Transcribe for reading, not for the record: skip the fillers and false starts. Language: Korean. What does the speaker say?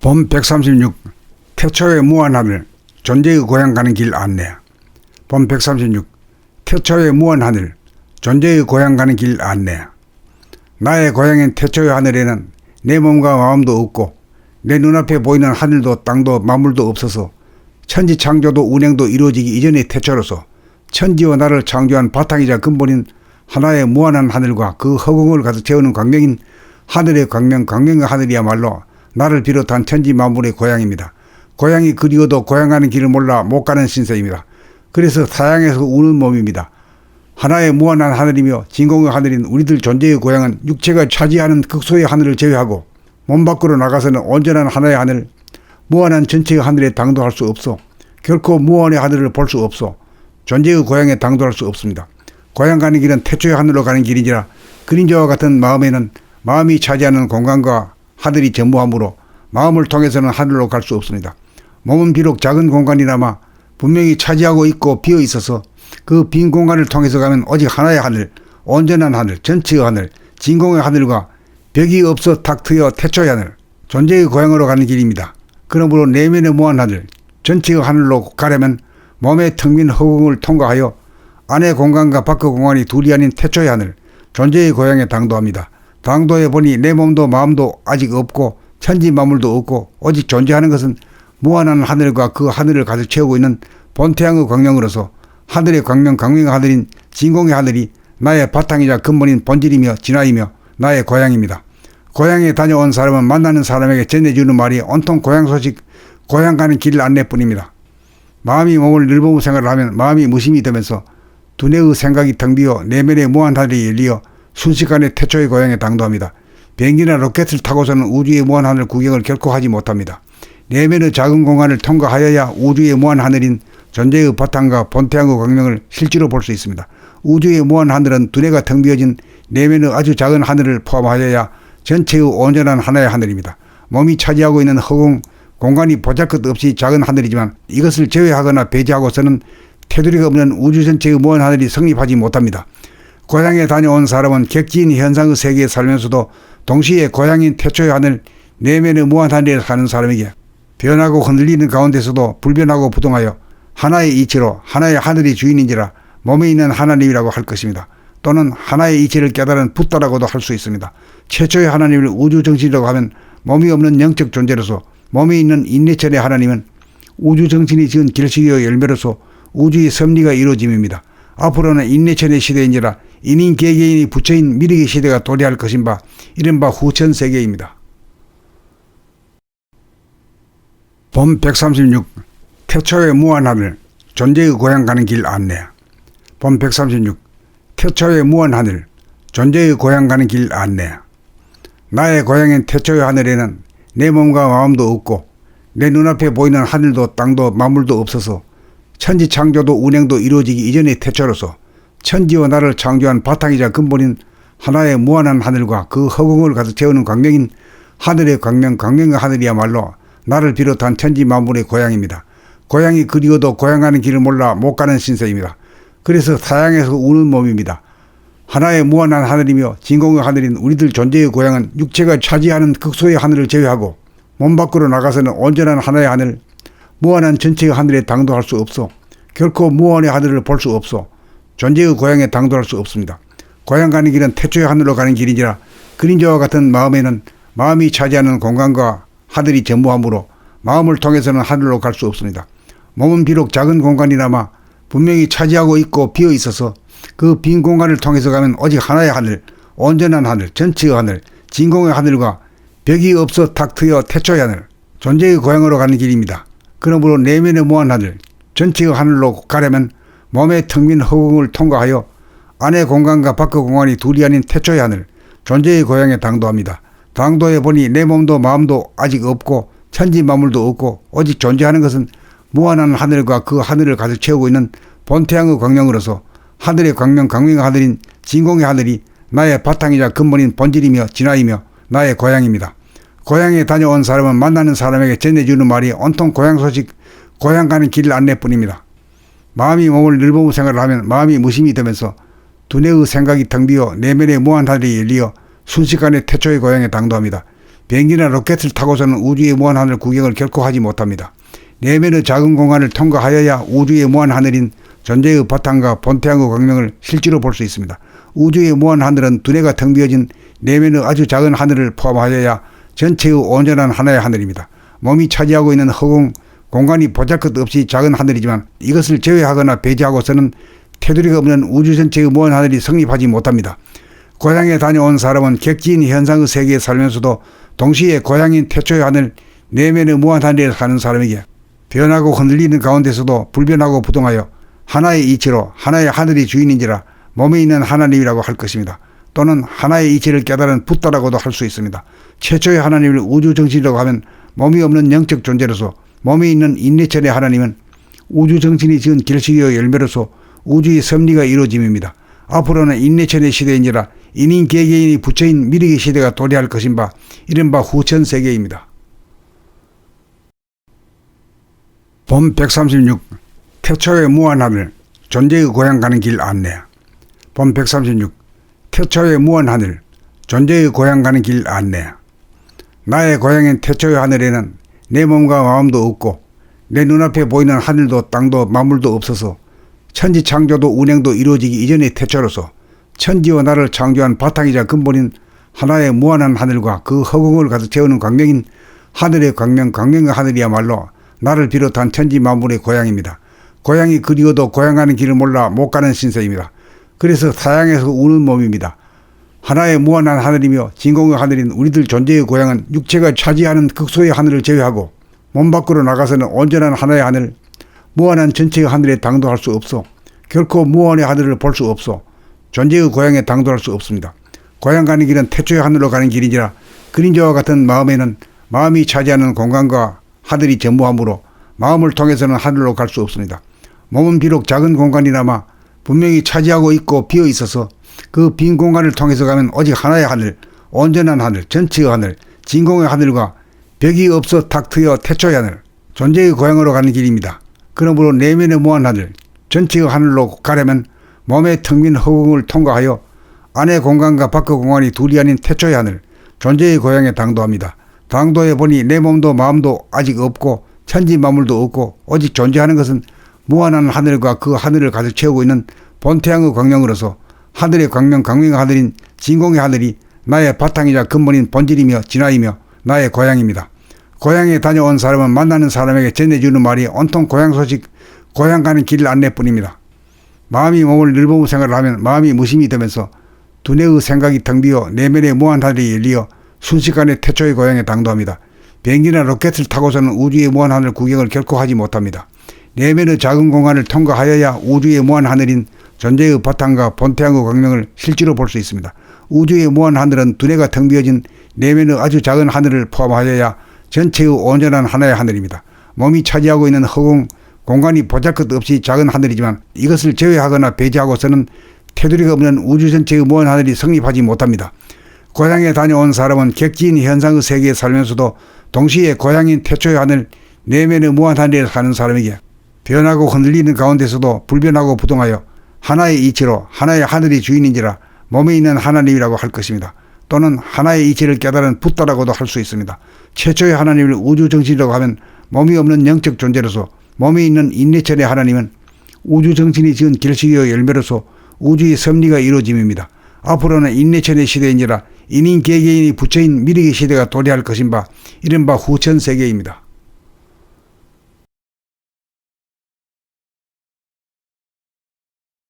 봄 136 태초의 무한하늘 존재의 고향 가는 길 안내. 봄 136 태초의 무한하늘 존재의 고향 가는 길 안내. 나의 고향인 태초의 하늘에는 내 몸과 마음도 없고 내 눈앞에 보이는 하늘도 땅도 만물도 없어서 천지 창조도 운행도 이루어지기 이전의 태초로서 천지와 나를 창조한 바탕이자 근본인 하나의 무한한 하늘과 그 허공을 가득 채우는 광명인 하늘의 광명, 광명의 하늘이야말로 나를 비롯한 천지 만물의 고향입니다. 고향이 그리워도 고향가는 길을 몰라 못 가는 신세입니다. 그래서 타양에서 우는 몸입니다. 하나의 무한한 하늘이며 진공의 하늘인 우리들 존재의 고향은 육체가 차지하는 극소의 하늘을 제외하고 몸 밖으로 나가서는 온전한 하나의 하늘, 무한한 전체의 하늘에 당도할 수 없어 결코 무한의 하늘을 볼 수 없어 존재의 고향에 당도할 수 없습니다. 고향 가는 길은 태초의 하늘로 가는 길인지라 그림자와 같은 마음에는 마음이 차지하는 공간과 하늘이 전무하므로 마음을 통해서는 하늘로 갈 수 없습니다. 몸은 비록 작은 공간이나마 분명히 차지하고 있고 비어 있어서 그 빈 공간을 통해서 가면 오직 하나의 하늘, 온전한 하늘, 전체의 하늘, 진공의 하늘과 벽이 없어 탁 트여 태초의 하늘, 존재의 고향으로 가는 길입니다. 그러므로 내면의 무한 하늘, 전체의 하늘로 가려면 몸의 텅 빈 허공을 통과하여 안의 공간과 밖의 공간이 둘이 아닌 태초의 하늘, 존재의 고향에 당도합니다. 당도해 보니 내 몸도 마음도 아직 없고 천지 만물도 없고 오직 존재하는 것은 무한한 하늘과 그 하늘을 가득 채우고 있는 본태양의 광명으로서 하늘의 광명, 광명의 하늘인 진공의 하늘이 나의 바탕이자 근본인 본질이며 진화이며 나의 고향입니다. 고향에 다녀온 사람은 만나는 사람에게 전해주는 말이 온통 고향 소식, 고향 가는 길 안내뿐입니다. 마음이 몸을 늘보무 생활을 하면 마음이 무심이 되면서 두뇌의 생각이 텅 비어 내면의 무한 하늘이 열리어 순식간에 태초의 고향에 당도합니다. 비행기나 로켓을 타고서는 우주의 무한 하늘 구경을 결코 하지 못합니다. 내면의 작은 공간을 통과하여야 우주의 무한 하늘인 존재의 바탕과 본태양의 광명을 실제로 볼 수 있습니다. 우주의 무한 하늘은 두뇌가 텅 비어진 내면의 아주 작은 하늘을 포함하여야 전체의 온전한 하나의 하늘입니다. 몸이 차지하고 있는 허공, 공간이 보잘것없이 작은 하늘이지만 이것을 제외하거나 배제하고서는 테두리가 없는 우주 전체의 무한 하늘이 성립하지 못합니다. 고향에 다녀온 사람은 객지인 현상의 세계에 살면서도 동시에 고향인 태초의 하늘, 내면의 무한 하늘에 사는 사람에게 변하고 흔들리는 가운데서도 불변하고 부동하여 하나의 이치로 하나의 하늘이 주인인지라 몸에 있는 하나님이라고 할 것입니다. 또는 하나의 이치를 깨달은 붓다라고도 할 수 있습니다. 최초의 하나님을 우주정신이라고 하면 몸이 없는 영적 존재로서 몸에 있는 인내천의 하나님은 우주정신이 지은 결실이요 열매로서 우주의 섭리가 이루어짐입니다. 앞으로는 인내천의 시대인지라 인인 개개인이 부처인 미륵의 시대가 도래할 것인 바 이른바 후천세계입니다. 봄 136 태초의 무한하늘 존재의 고향 가는 길 안내. 봄 136 태초의 무한하늘 존재의 고향 가는 길 안내. 나의 고향인 태초의 하늘에는 내 몸과 마음도 없고 내 눈앞에 보이는 하늘도 땅도 만물도 없어서 천지 창조도 운행도 이루어지기 이전의 태초로서 천지와 나를 창조한 바탕이자 근본인 하나의 무한한 하늘과 그 허공을 가득 채우는 광명인 하늘의 광명, 광명의 하늘이야말로 나를 비롯한 천지 만물의 고향입니다. 고향이 그리워도 고향가는 길을 몰라 못 가는 신세입니다. 그래서 타양에서 우는 몸입니다. 하나의 무한한 하늘이며 진공의 하늘인 우리들 존재의 고향은 육체가 차지하는 극소의 하늘을 제외하고 몸 밖으로 나가서는 온전한 하나의 하늘, 무한한 전체의 하늘에 당도할 수 없어 결코 무한의 하늘을 볼 수 없어 존재의 고향에 당도할 수 없습니다. 고향 가는 길은 태초의 하늘로 가는 길인지라 그림자와 같은 마음에는 마음이 차지하는 공간과 하늘이 전무하므로 마음을 통해서는 하늘로 갈 수 없습니다. 몸은 비록 작은 공간이나마 분명히 차지하고 있고 비어 있어서 그 빈 공간을 통해서 가면 오직 하나의 하늘, 온전한 하늘, 전체의 하늘, 진공의 하늘과 벽이 없어 탁 트여 태초의 하늘, 존재의 고향으로 가는 길입니다. 그러므로 내면의 무한 하늘, 전체의 하늘로 가려면 몸의 텅 빈 허공을 통과하여 안의 공간과 밖의 공간이 둘이 아닌 태초의 하늘, 존재의 고향에 당도합니다. 당도해 보니 내 몸도 마음도 아직 없고 천지 만물도 없고 오직 존재하는 것은 무한한 하늘과 그 하늘을 가득 채우고 있는 본태양의 광명으로서 하늘의 광명, 광명의 하늘인 진공의 하늘이 나의 바탕이자 근본인 본질이며 진화이며 나의 고향입니다. 고향에 다녀온 사람은 만나는 사람에게 전해주는 말이 온통 고향 소식, 고향 가는 길 안내뿐입니다. 마음이 몸을 늘보무 생활을 하면 마음이 무심이 되면서 두뇌의 생각이 텅 비어 내면의 무한 하늘이 열리어 순식간에 태초의 고향에 당도합니다. 비행기나 로켓을 타고서는 우주의 무한하늘 구경을 결코 하지 못합니다. 내면의 작은 공간을 통과하여야 우주의 무한하늘인 존재의 바탕과 본태양의 광명을 실제로 볼 수 있습니다. 우주의 무한하늘은 두뇌가 텅 비어진 내면의 아주 작은 하늘을 포함하여야 전체의 온전한 하나의 하늘입니다. 몸이 차지하고 있는 허공, 공간이 보잘것없이 작은 하늘이지만 이것을 제외하거나 배제하고서는 테두리가 없는 우주 전체의 무한하늘이 성립하지 못합니다. 고향에 다녀온 사람은 객지인 현상의 세계에 살면서도 동시에 고향인 태초의 하늘, 내면의 무한하늘에 사는 사람에게 변하고 흔들리는 가운데서도 불변하고 부동하여 하나의 이치로 하나의 하늘이 주인인지라 몸에 있는 하나님이라고 할 것입니다. 또는 하나의 이치를 깨달은 붓다라고도 할 수 있습니다. 최초의 하나님을 우주정신이라고 하면 몸이 없는 영적 존재로서 몸에 있는 인내천의 하나님은 우주정신이 지은 결실이여 열매로서 우주의 섭리가 이루어짐입니다. 앞으로는 인내천의 시대인지라 인인 개개인이 부처인 미륵의 시대가 도래할 것인바 이른바 후천세계입니다. 본 136 태초의 무한하늘 존재의 고향 가는 길 안내. 본 136 태초의 무한하늘 존재의 고향 가는 길 안내. 나의 고향인 태초의 하늘에는 내 몸과 마음도 없고 내 눈앞에 보이는 하늘도 땅도 만물도 없어서 천지 창조도 운행도 이루어지기 이전의 태초로서 천지와 나를 창조한 바탕이자 근본인 하나의 무한한 하늘과 그 허공을 가득 채우는 광명인 하늘의 광명, 광명의 하늘이야말로 나를 비롯한 천지 만물의 고향입니다. 고향이 그리워도 고향 가는 길을 몰라 못 가는 신세입니다. 그래서 타양에서 우는 몸입니다. 하나의 무한한 하늘이며 진공의 하늘인 우리들 존재의 고향은 육체가 차지하는 극소의 하늘을 제외하고 몸 밖으로 나가서는 온전한 하나의 하늘, 무한한 전체의 하늘에 당도할 수 없어 결코 무한의 하늘을 볼 수 없어 존재의 고향에 당도할 수 없습니다. 고향 가는 길은 태초의 하늘로 가는 길이니라 그림자와 같은 마음에는 마음이 차지하는 공간과 하늘이 전무하므로 마음을 통해서는 하늘로 갈 수 없습니다. 몸은 비록 작은 공간이나마 분명히 차지하고 있고 비어 있어서 그 빈 공간을 통해서 가면 오직 하나의 하늘, 온전한 하늘, 전체의 하늘, 진공의 하늘과 벽이 없어 탁 트여 태초의 하늘, 존재의 고향으로 가는 길입니다. 그러므로 내면의 무한 하늘, 전체의 하늘로 가려면 몸의 텅 빈 허공을 통과하여 안의 공간과 밖의 공간이 둘이 아닌 태초의 하늘, 존재의 고향에 당도합니다. 당도해 보니 내 몸도 마음도 아직 없고 천지 만물도 없고 오직 존재하는 것은 무한한 하늘과 그 하늘을 가득 채우고 있는 본태양의 광명으로서 하늘의 광명, 광명의 하늘인 진공의 하늘이 나의 바탕이자 근본인 본질이며 진화이며 나의 고향입니다. 고향에 다녀온 사람은 만나는 사람에게 전해주는 말이 온통 고향 소식, 고향 가는 길 안내뿐입니다. 마음이 몸을 늘보무 생활을 하면 마음이 무심이 되면서 두뇌의 생각이 텅 비어 내면의 무한 하늘이 열리어 순식간에 태초의 고향에 당도합니다. 비행기나 로켓을 타고서는 우주의 무한 하늘 구경을 결코 하지 못합니다. 내면의 작은 공간을 통과하여야 우주의 무한 하늘인 존재의 바탕과 본태양의 광명을 실제로 볼 수 있습니다. 우주의 무한 하늘은 두뇌가 텅 비어진 내면의 아주 작은 하늘을 포함하여야 전체의 온전한 하나의 하늘입니다. 몸이 차지하고 있는 허공, 공간이 보잘것없이 작은 하늘이지만 이것을 제외하거나 배제하고서는 테두리가 없는 우주 전체의 무한 하늘이 성립하지 못합니다. 고향에 다녀온 사람은 객지인 현상의 세계에 살면서도 동시에 고향인 태초의 하늘, 내면의 무한 하늘에 사는 사람에게 변하고 흔들리는 가운데서도 불변하고 부동하여 하나의 이치로 하나의 하늘이 주인인지라 몸에 있는 하나님이라고 할 것입니다. 또는 하나의 이치를 깨달은 붓다라고도 할 수 있습니다. 최초의 하나님을 우주정신이라고 하면 몸이 없는 영적 존재로서 몸에 있는 인내천의 하나님은 우주정신이 지은 결실이여 열매로서 우주의 섭리가 이루어짐입니다. 앞으로는 인내천의 시대인지라 인인 개개인이 부처인 미륵의 시대가 도래할 것인바 이른바 후천세계입니다.